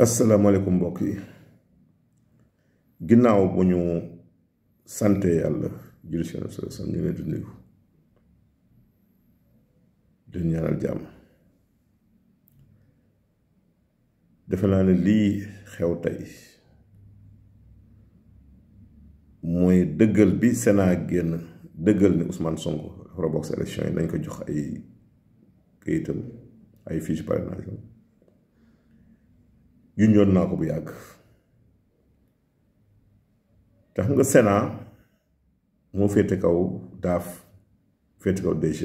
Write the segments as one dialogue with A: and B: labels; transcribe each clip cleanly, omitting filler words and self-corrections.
A: asalaamaaleykum mbokk yi ginnaaw bu ñu sante yàlla julli ci Yonent bi ñu leen di nuyu di ñaanal jàmm. defe naa ne lii xew tey mooy dëggal bi Sénat génn dëggal ni Ousmane Sonko dafa war a bokk ci élection yi nañ ko jox ay këyitam ay fiche parrainage junjoon naa ko bu yàgg te xam nga Sénat moo féete kaw daaf féete kaw DG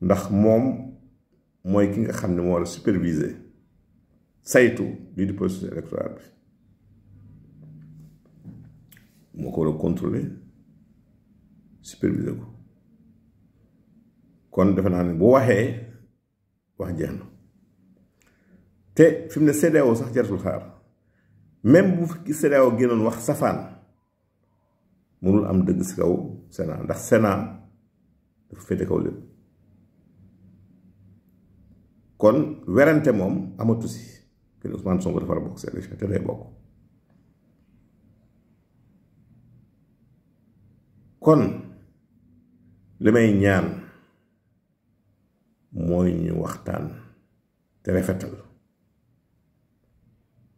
A: ndax moom mooy ki nga xam ne moo war a superviser saytu lii di processus électoral bi moo ko war a contrôler superviser ko kon defe naa ne bu waxee wax jeex na te fi mu ne CEDEAO sax jaratul xaar même bu fi CEDEAO génnoon wax safaan mënul am dëgg si kaw Sénat ndax Sénat dafa féete kaw lépp kon werante moom amatu si kenn Ousmane Sonko dafa war a bokk si élection te day bokk kon li may ñaan mooy ñu waxtaan te rafetal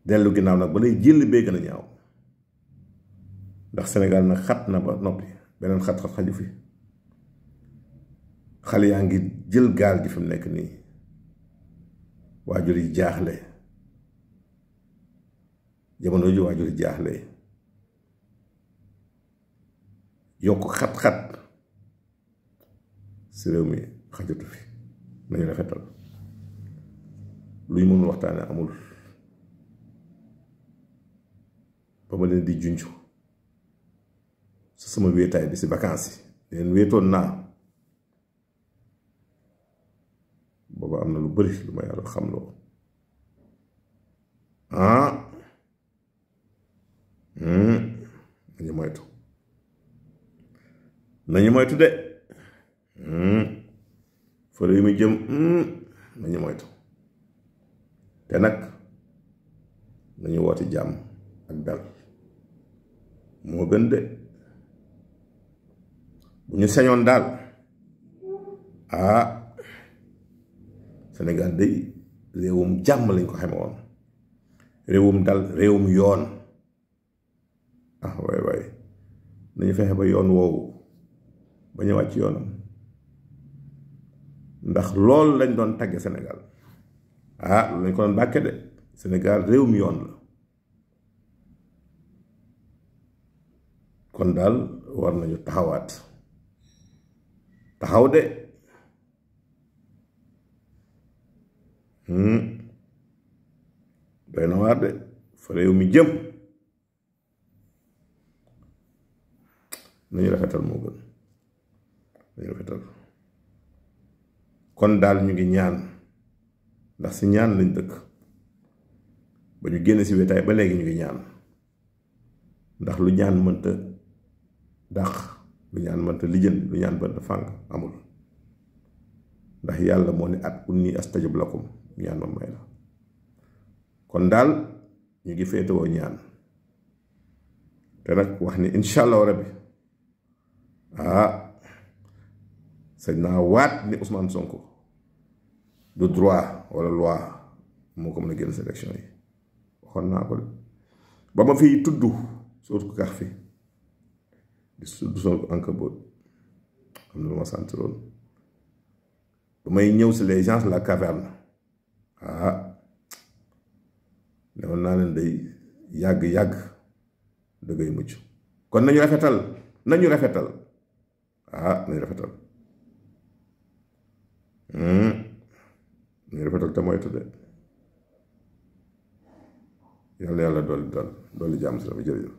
A: dellu ginnaaw nag ba lay jël bee gën a ñaaw ndax Sénégal nag xat na ba noppi beneen xat-xat xaju fi xale yaa ngi jël gaal gi fi mu nekk nii waajur yi jaaxle jamono ji waajur yi jaaxle yokk xat-xat si réew mi xajatu fi nañu rafetal lu ñu mënul waxtaane amul ba ma leen di junj sa sama wéetaay bi si vacances yi leen wéetoon naa booba am na lu bari lu ma yàlla xam loo nañu moytu de fële yu muy jëm nañu moytu te nag nañu woote jàmm ak dal moo gën de bu ñu sañoon daal Sénégal day réewum jàmm lañ ko xame woon réewum dal réewum yoon waay nañu fexe ba yoon woowu ba ñu wàcc yoonam ndax loolu lañ doon tagge Sénégal loolu lañ ko doon bàkke de Sénégal réewum yoon la kon daal war nañu taxawaat taxaw de doy na waar de fa réew mi jëm nañu rafetal moo gën nañu rafetal kon daal ñu ngi ñaan ndax si ñaan lañ dëkk ba ñu génn si wetaay ba léegi ñu ngi ñaan ndax lu ñaan mënta dàq lu ñaan mënta lijjën lu ñaan mënta fànk amul ndax yàlla moo ne at unni astajib lakum ñaan ma may la kon daal ñu ngi féetewoo ñaan te nag wax ni incha allahu rabbi sañ naa waat ni Ousmane Sonko du droit wala loi moo ko mën a génn si élection yi waxoon naa ko ba ma fiy tudd sootu ko kax fi di tudd soo Ankabut am na lu ma sant loolu ba may ñëw si les gens de la caverne newoon naa leen day yàgg dëggay mucc kon nañu rafetal nañu rafetal nañu rafetal te moytu de yàlla dolli jàmm si dafa jërëjëf